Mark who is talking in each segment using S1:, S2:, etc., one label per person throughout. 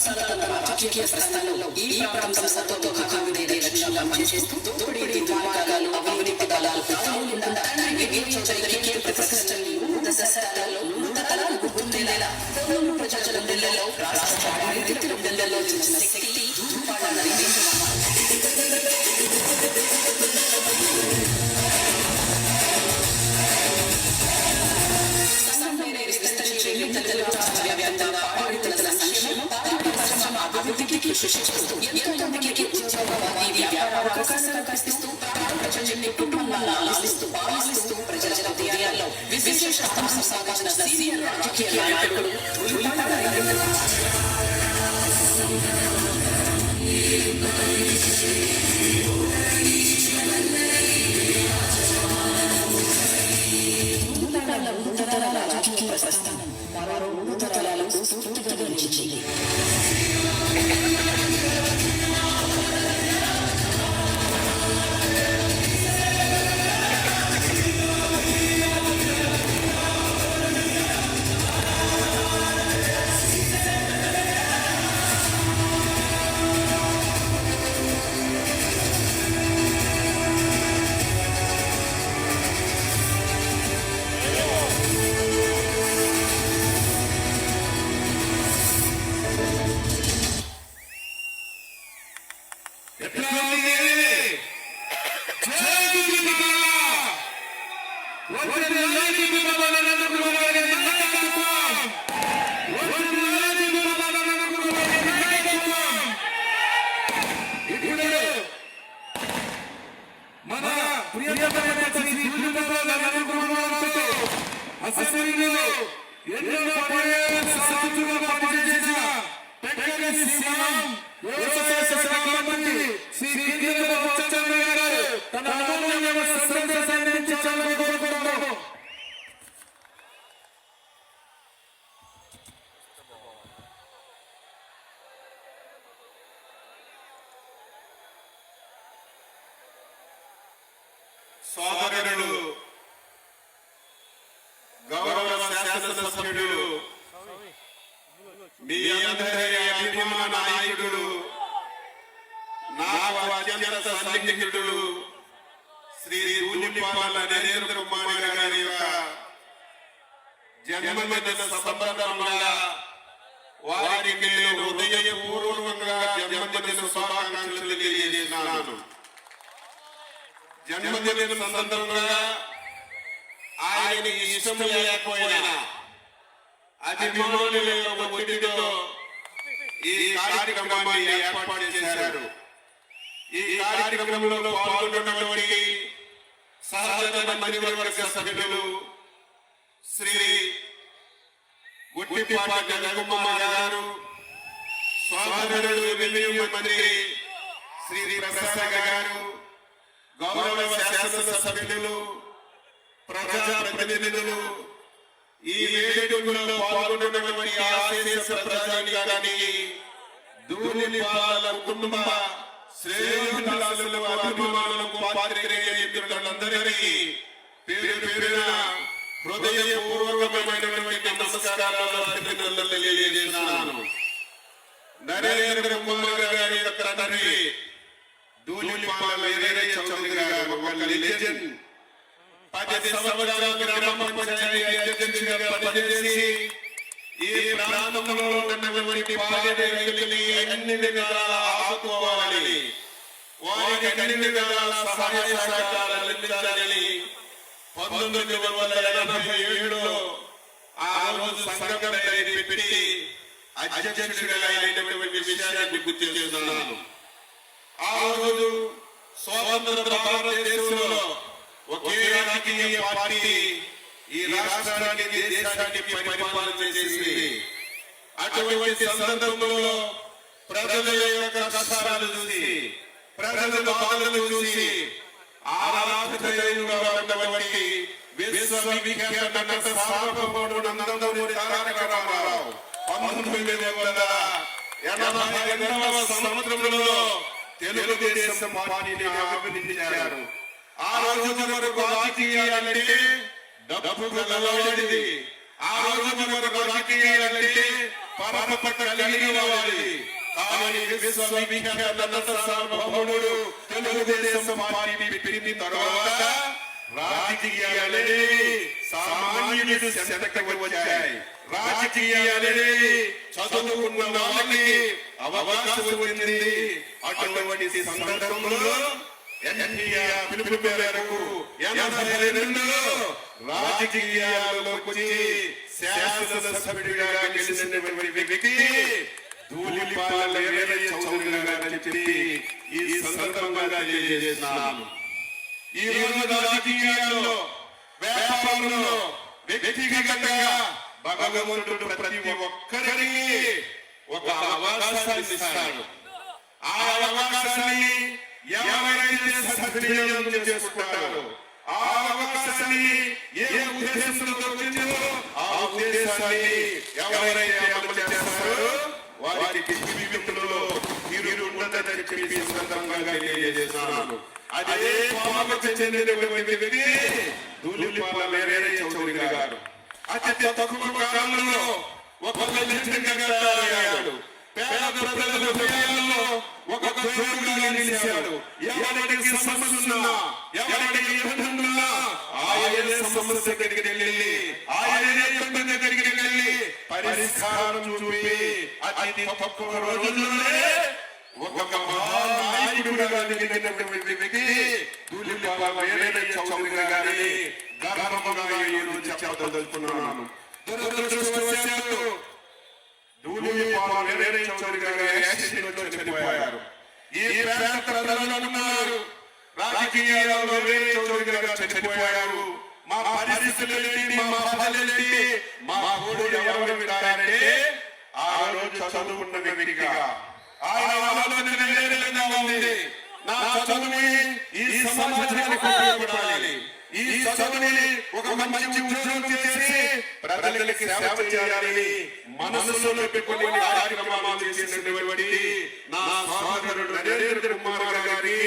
S1: సంవత్సరాల రాజకీయ ప్రస్థానంలో ఈ ప్రాంతం సర్వతోముఖాభివృద్ధి లక్ష్యంగా పనిచేస్తూ దోపిడీ దుర్మార్గాలు అవినీతి దళాలు దశకాలలో 100 తరాలు గుర్తుండేలా ప్రజల గుండెల్లో రాష్ట్ర గుండెల్లో చూసిన శక్తి అభివృద్ధికి కృషి చేస్తూ ఎంతో మందికి ఉద్యోగవాది వ్యాపార అవకాశాలు కల్పిస్తూ ప్రజల్ని కుటుంబాలను పాలిస్తూ ప్రజల హృదయాల్లో విశేష స్థానం సాగించిన సీనియర్ రాజకీయ నాయకుడు రాజకీయ ప్రస్థానం మరో 3 తరాలకు స్ఫూర్తిగా నిలిచింది.
S2: సోదరుడు గౌరవ శాసనసభ్యుడు మీ అందరి అభిమాన నాయకుడు నాకు అత్యంత సన్నిహితుడు శ్రీ ధూళిపాల నరేంద్ర కుమార్ గారి యొక్క జన్మదిన సందర్భంగా వారికి నేను హృదయపూర్వకంగా జన్మదిన శుభాకాంక్షలు తెలియజేస్తున్నాను. జన్మదిన సందర్భంగా ఆయన ఇష్టం లేకపోయినా అభిమానుల యొక్క ఒత్తిడితో ఈ కార్యక్రమాన్ని ఏర్పాటు చేశారు. ఈ కార్యక్రమంలో పాల్గొన్నటువంటి సహచర మంత్రివర్గ సభ్యులు శ్రీ గుట్టిపాటి రఘుకుమార్ గారు, సోదరుడు రెవెన్యూ మంత్రి శ్రీ ప్రసాద్ గారు, గౌరవ శాసనసభ్యులు, ప్రజా ప్రతినిధులు, ఈ వేడుకల్లో పాల్గొన్నటువంటి ఆశీస్స ప్రజానీకానికి ధూళిపాల కుటుంబ శ్రేయోభిలాషులకు అభిమానులకు పాత్రికేయ మిత్రులందరికీ పేరు పేరున హృదయపూర్వకమైనటువంటి నమస్కారాలు అభినందనలు తెలియజేస్తున్నాను. నరేంద్ర కుమార్ గారి యొక్క తండ్రి ధూళిపాల వీరయ్య చౌదరి గారు ఒక లెజెండ్. 10 సంవత్సరాలు గ్రామ పంచాయతీ అధ్యక్షుడిగా పనిచేసి ఈ ప్రాంతంలో ఉన్నటువంటి పాదరేకుల్ని అన్ని విధాలా ఆదుకోవాలి, వారికి అన్ని విధాల సహాయ సహకారాలు అందించాలని 1987లో ఆ రోజు సంఘం పెట్టి అధ్యక్షుడిగా అయినటువంటి విషయాన్ని గుర్తు చేస్తున్నాను. ఆ రోజు స్వతంత్ర భారతదేశంలో ఒకే రాజకీయ పార్టీ ఈ రాష్ట్రానికి దేశాన్ని పరిపాలన చేసింది. అటువంటి సందర్భంలో ప్రజల యొక్క కష్టాలు చూసి, ప్రజల బాధలు చూసి ఆరాధనగా ఉన్నటువంటి విశ్వవిఖ్యాత నట సార్వభౌముడు నందమూరి తారక రామారావు 1982వ సంవత్సరంలో తెలుగుదేశం పార్టీని అభివృద్ధించారు. ఆ రోజు వరకు రాజకీయాలంటే డబ్బు గలవాడిది. ఆ రోజు వరకు రాజకీయాలంటే పరపట కలిగిన వారి కానీ విశ్వవిఖ్యాత నట సార్వభౌముడు తెలుగుదేశం పార్టీ పెట్టిన తర్వాత రాజకీయాలనేవి సామాన్యుడు చెంతకు వచ్చాయి. రాజకీయాలనేవి చదువుకున్న వాళ్ళకి అవకాశం వచ్చింది. అటువంటి సందర్భంలో ఎన్టీఆర్ పిలుపు మేరకు 82లో రాజకీయాల్లోకి వచ్చి శాసనసభ్యుడిగా గెలిచినటువంటి వ్యక్తి ధూళిపాల వీరయ్య చౌదరి గారని చెప్పి ఈ సందర్భంగా తెలియజేస్తున్నాను. ఈ రోజు రాజకీయాల్లో, వ్యాపారంలో వ్యక్తిగతంగా భగవంతుడు ప్రతి ఒక్కరికి ఒక అవకాశాన్ని ఇస్తాడు. ఆ అవకాశాన్ని ఎవరైతే సద్వినియోగం చేసుకుంటారో, ఆ అవకాశాన్ని ఏ ఉద్దేశంతో వచ్చిందో ఆ ఉద్దేశాన్ని ఎవరైతే అమలు చేస్తారో వారికి జీవితంలో తీరు ఉండదని చెప్పి సందర్భంగా తెలియజేస్తున్నాను. అదే పాపకు చెందినటువంటి వ్యక్తి ధూళిపాల వీరయ్య చౌదరి గారు. అతి తక్కువ కాలంలో ఒక లెజెండ్గా తయారయ్యాడు. పేద ప్రజల హృదయాల్లో ఒక దేవుడిగా నిలిచాడు. ఎవరికి సమస్య ఉన్నా, ఎవరికి ఇబ్బంది ఉన్నా ఆయనే సమస్య దగ్గరికి వెళ్ళి, ఆయనే ఇబ్బంది దగ్గరికి వెళ్ళి పరిష్కారం చూపి అతి తక్కువ రోజుల్లోనే ఒక మహానాయకుడిగా నిలిచినటువంటి వ్యక్తి ధూళిపాల వీరయ్య చౌదరి గారిని గర్వంగా ఈరోజు చెప్పదలుచుకున్నాను. దురదృష్టవశాత్తు ధూళిపాల వీరయ్య చౌదరి గారు యాక్సిడెంట్లో చనిపోయారు. ఈ పేద ప్రజలు అనుకున్నారు రాజకీయాల్లో వీరయ్య చౌదరి గారు చనిపోయారు, మా పరిస్థితులేంటి, మా బాధలేంటి, మా ఓడు ఎవరు వింటారంటే ఆ రోజు చదువుకున్న వ్యక్తిగా ఆయన ఆలోచన వేరేగా ఉంది. నా చదువుని ఈ సమాజానికి ఉపయోగపడాలి, ఈ చదువుని ఒక మంచి ఉద్యోగం చేసి ప్రజలకి సేవ చేయాలని మనసులో పెట్టుకుని కార్యక్రమాలు చేసినటువంటి నా సోదరుడు నరేంద్ర కుమార్ గారి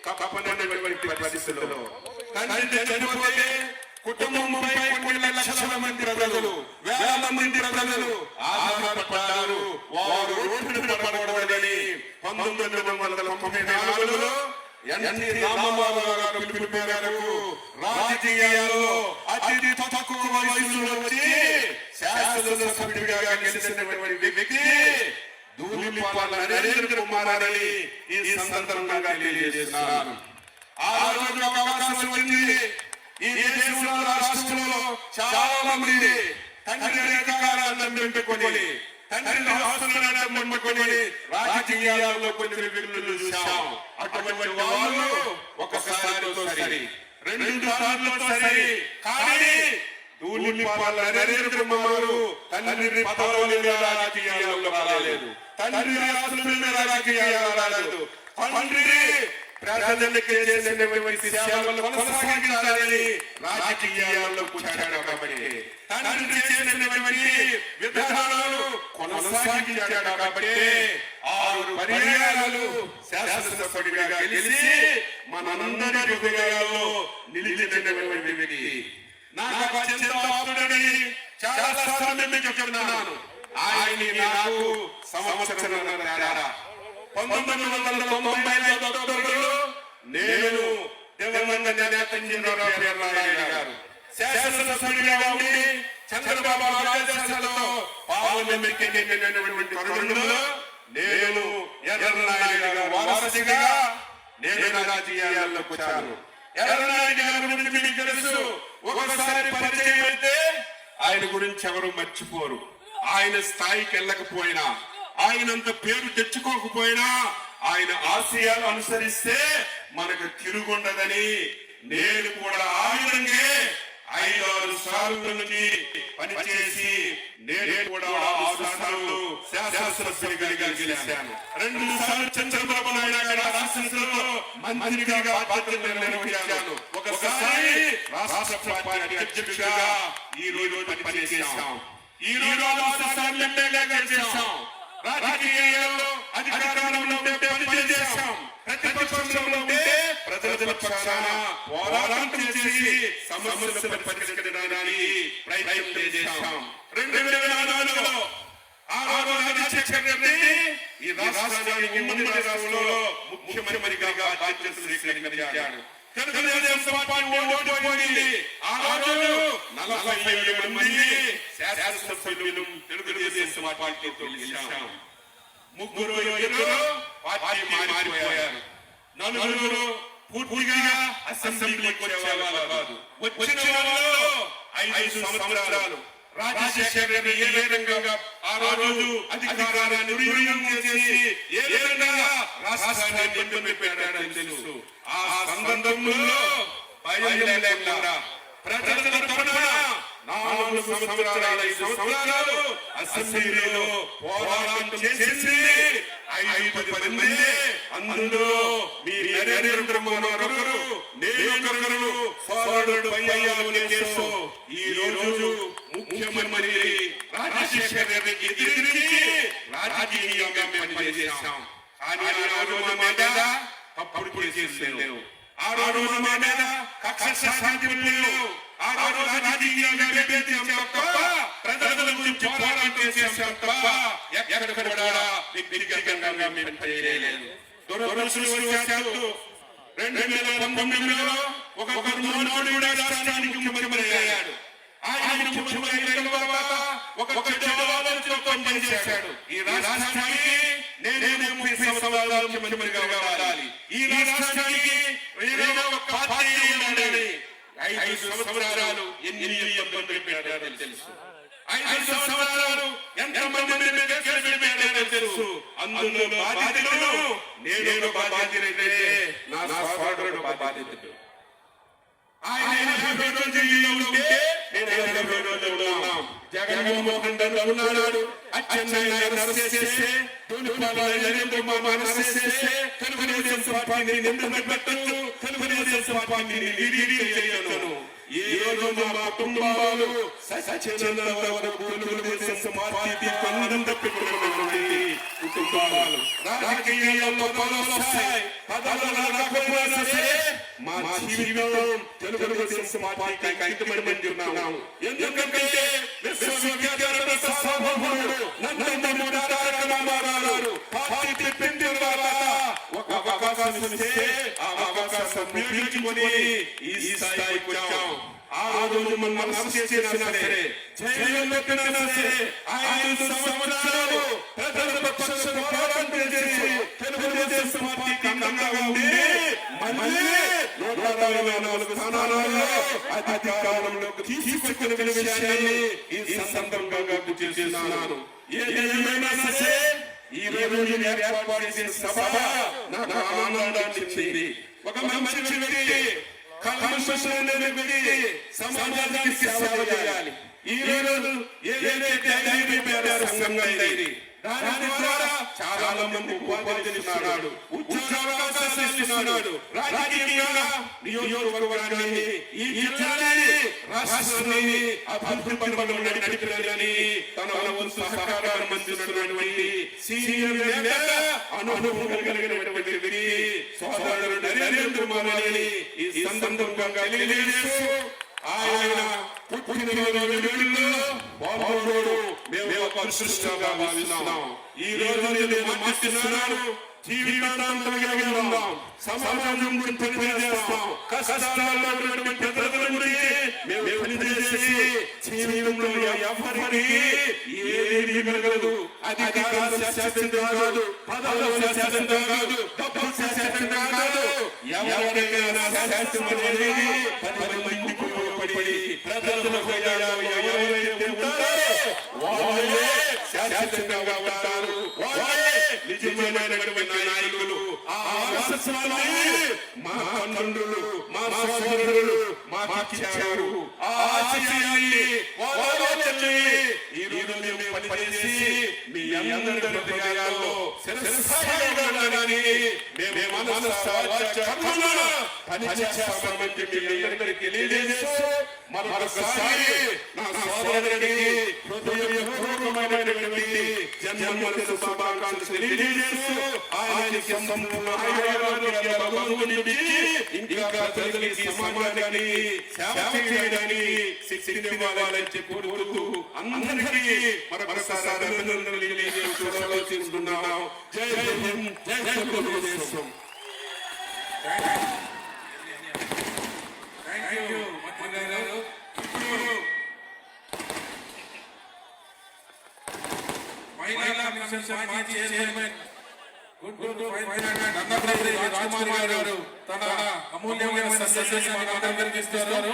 S2: కప్పనటువంటి పరిస్థితుల్లో తండ్రి చనిపోతే కుటుంబంపై కొన్ని లక్షల మంది ప్రజలు, వేల మంది ప్రజలు ఆధారపడ్డారు. వారు రోడ్డు పడకూడదని 1994లో ఎన్టీ రామారావు గారు పిలుపు మేరకు రాజకీయాల్లో అతి తక్కువ వయసులో వచ్చి శాసనసభ్యుడిగా గెలిచినటువంటి వ్యక్తి ధూళిపాల నరేంద్ర కుమార్ అని ఈ సందర్భంగా తెలియజేస్తున్నాను. ఆ రోజు ఒక అవకాశం వచ్చింది. ఈ దేశంలో, రాష్ట్రంలో చాలా మంది తండ్రి అధికారాన్ని పెట్టుకొని, తండ్రి ఆస్తులను నమ్ముకొని రాజకీయాల్లో కొన్ని వ్యక్తులు చూశాం. అటువంటి వాళ్ళు ఒకసారితో సరి, 2 సార్లు సరి, కానీ ధూళిపాల నరేంద్ర కుమార్ తండ్రి పదవుల మీద రాజకీయాల్లో రాలేదు, తండ్రి ఆస్తుల మీద రాజకీయాల్లో రాలేదు. తండ్రి ప్రజలకి చేసినటువంటి సేవలు కొనసాగించాలని రాజకీయాల్లో కూర్చాడు. కాబట్టి తండ్రి చేసినటువంటి విధానాలు కొనసాగించాడు. కాబట్టి 6 పర్యాయాలు శాసనసభ్యుడిగా గెలిచి మనందరి హృదయాల్లో నిలిచినటువంటి వ్యక్తి. నాకు అత్యంత ఆప్తుడని చాలా సార్లు మీకు చెప్తున్నాను. ఆయన్ని నాకు సంవత్సరం తేడా. 1990లో నేను దివంగత నేత ఇంజనీర్ ఎర్రనాయుడు గారు శాసనసభ్యుడిగా ఉండి చంద్రబాబు ఆదేశాలతో పార్లమెంట్కి ఎన్నికైనటువంటి తరుణంలో నేను ఎర్రనాయుడు గారు వారసుగా నేను రాజకీయాల్లోకి వచ్చాను. ఎర్రనాయుడు గారి గురించి మీకు తెలుసు. ఒకసారి పరిచయం అయితే ఆయన గురించి ఎవరు మర్చిపోరు. ఆయన స్థాయికి వెళ్ళకపోయినా, ఆయనంత పేరు తెచ్చుకోకపోయినా, ఆయన ఆశయాలు అనుసరిస్తే మనకు తిరుగుండదని నేను కూడా ఆ విధంగా 5-6 సార్ల నుంచి పనిచేసి నేను కూడా 6 సార్లు శాసనసభ్యుడిగా గెలిచాను. 2 సార్లు చంద్రబాబు నాయుడు గారి రాష్ట్రంలో మంత్రిగా బాధ్యతలు నిర్వహించాను. ఒకసారి రాష్ట్ర పార్టీ అధ్యక్షుడిగా ఈ రోజు పనిచేశాం. ఈ రోజు 6 సార్లు ఎమ్మెల్యేగా గెలిచాం. రాజకీయాల్లో అధికారంలో ఉంటే పనిచేశాం, ప్రతిపక్షంలో ఉంటే ప్రజల పక్షాన పోరాటం చేసి సమస్యలను పరిష్కరించడానికి ప్రయత్నం చేశాం. 2004లో ఆ రోజు రాజశేఖర రెడ్డి ఈ రాష్ట్రానికి ఉమ్మడి రాష్ట్రంలో ముఖ్యమంత్రిగా బాధ్యతలు స్వీకరించాడు. తెలుగుదేశం పార్టీ ఓడిపోయింది. ఆ రోజు 47 మంది శాసనసభ్యులు తెలుగుదేశం పార్టీతో గెలిచాం. ముగ్గురు పార్టీ మారిపోయారు. నలుగురు పూర్తిగా అసెంబ్లీకి వచ్చేవాళ్ళు కాదు. వచ్చిన వాళ్ళు 5 సంవత్సరాలు రాజశేఖర రెడ్డి ఏ విధంగా ఆ రోజు అధికారాన్ని దుర్వినియోగం చేసి ఏ విధంగా రాష్ట్రాన్ని ఇబ్బంది పెట్టాడని తెలుసు. ఆ సందర్భంలో భయం లేకుండా ప్రజల తరపున 4 సంవత్సరాలు 5 సంవత్సరాలు అసెంబ్లీలో పోరాటం చేసింది 5-10 మంది. అందులో మీ నరేంద్ర మోదీ ఒకరు, నేను ఒకరు, సోదరుడు పయ్యావుల కేసు ఈ రోజు ముఖ్యమంత్రి రాజశేఖర రెడ్డికి ఎదిరించి రాజకీయంగా మేము పనిచేశాం. కానీ ఆ రోజు మా మీద తప్పుడు కేసులు లేవు. ఆ రోజు మా మీద కక్ష సాధింపులు లేవు. ఆ రోజు రాజకీయంగా విభేదించాం తప్ప ప్రజల గురించి పోరాటం చేశాం తప్ప ఎక్కడ కూడా వ్యక్తిగతంగా మేము చేయలేదు. దురదృష్టవశాత్తు 2019లో ఒక నోడు రాష్ట్రానికి ముఖ్యమంత్రి అయ్యాడు. ఆయన ముఖ్యమంత్రి అయిన తర్వాత ఒక చెడు ఆలోచనతో పనిచేశాడు. ఈ రాష్ట్రానికి నేనే 30 సంవత్సరాలు ముఖ్యమంత్రిగా కావాలి, ఈ రాష్ట్రానికి ఏదో ఒక పార్టీ ఉండాలని 5 సంవత్సరాలు ఎన్ని ఇబ్బందులు పెట్టారో తెలుసు. 5 సంవత్సరాలు ఎంతమంది కేసులు పెట్టారో తెలుసు. అందులో బాధితులు నేను బాధితుడైతే నా సోదరుడు బాధితుడు. ఆయన 50 రోజులు జైల్లో ఉంటే నేను 50 రోజులు ఉన్నాం. జగన్మోహన్ రెడ్డి ఉన్నాడు. అచ్చెన్నాయుడు అరెస్ట్ చేస్తే, తూనిపాల నరేంద్ర మోదీ అరెస్ట్ చేస్తే తెలుగుదేశం పార్టీని నిందబెట్టొచ్చు, తెలుగుదేశం పార్టీని లీడ్ చేయను. ఈ రోజు మా కుటుంబాలు సచినంత వరకు తెలుగుదేశం పార్టీ కన్నం తప్పిపోయినటువంటి కుటుంబాలు. రాజకీయాల్లో పదవులు వస్తాయి, పదవులు రాకపోయినా సరే మా జీవితం తెలుగుదేశం పార్టీకి అంకితమని ఉన్నాము. ఎందుకంటే విశ్వవిద్యాలయ సార్వభౌముడు నందమూరి తారక రామారావు పార్టీ పెట్టిన తర్వాత ఒక అవకాశం ఇస్తే ఆ అవకాశం ఉపయోగించుకొని ఈ స్థాయికి వచ్చాం. ఆ రోజు మనం అరెస్ట్ చేసినా సరే, జైలు పెట్టినా సరే 5 సంవత్సరాలు ప్రజల పక్షాన పోరాటం చేసి తెలుగుదేశం పార్టీకి అండగా ఉండి మళ్ళీ 124 స్థానాలలో అధికారంలోకి తీసుకొచ్చిన విషయాన్ని ఈ సందర్భంగా గుర్తు చేస్తున్నాను. ఏదేమైనా సరే ఈ రోజు ఏర్పాటు చేసిన సభ నాకు ఆనందాన్ని ఇచ్చింది. ఒక మంచి వ్యక్తి, కల్మషం లేని వ్యక్తి సమాజానికి సేవ చేయాలి. ఈ రోజు ఏదైతే సంఘంగా అయింది, దాని ద్వారా చాలా మంది ఉపాధి ఇస్తున్నాడు, ఉద్యోగావకాశాలు ఇస్తున్నాడు. రాజకీయంగా నియోజకవర్గాన్ని, ఈ జిల్లాని, రాష్ట్రాన్ని అభివృద్ధి నడిపించాలని తన వంతు సహకారం అందిస్తున్నటువంటి సీనియర్ నేత, అనుభవం కలిగినటువంటి వ్యక్తి సోదరుడు నరేంద్ర మోదీని ఈ సందర్భంగా తెలియజేస్తూ ఆయన పుట్టిన వేడుకల్లో పాల్గొనడం మేము ఒక అదృష్టంగా భావిస్తున్నాం. ఈ రోజు నేను మాట్లాడుతున్నాను, జీవితాంతంగా ఉన్నాం, సమాజం గురించి పనిచేస్తాం, కష్టాల్లో ఉన్నటువంటి ప్రజల గురించి మేము పనిచేసి జీవితంలో ఎవరికి ఏది మిగలదు. అధికారం శాశ్వతం కాదు, పదవులు శాశ్వతం కాదు, డబ్బు శాశ్వతం కాదు. ఎవరికైనా శాశ్వతం అనేది 10 మందికి ఉపయోగపడి ప్రజలకు ఎవరైతే ఉంటారో వాళ్ళే శాశ్వతంగా ఉంటారు. వాళ్ళే నిజమైనటువంటి నాయకులు. ఆ ఆశస్సులని మా తండ్రులు, మా సోదరులు మాకిచ్చారు. ఆ ఆశయాన్ని ఈ రోజు మేము పనిచేసి మీ అందరి హృదయాల్లో చిరస్థాయిగాని మేము మనస వాచ కర్మణ పనిచేస్తామని చెప్పి మీ అందరికీ తెలియజేస్తూ మరొకసారి నా సోదరుడికి హృదయపూర్వకమైనటువంటి జన్మదిన శుభాకాంక్షలు తెలియజేస్తూ ఆయనకి సంపూర్ణ ఆయురారోగ్యాల భగవంతుడికి ఇంకా ప్రజలకి సమాజానికి సేవ చేయడానికి శక్తినివ్వాలని చెప్పి కోరుతూ అందరికీ మరొకసారి అభినందనలు తెలియజేస్తూ సెలవు తీసుకుంటున్నాం. జై హింద్, జై తెలుగుదేశం.
S3: మహిళా కమిషన్ మాజీ చైర్మన్ గుంటూరు 500 అన్నప్రభు రాజ్ కుమార్ గారు తన అమూల్యమైన సలహాలు అందరికీ ఇస్తారు.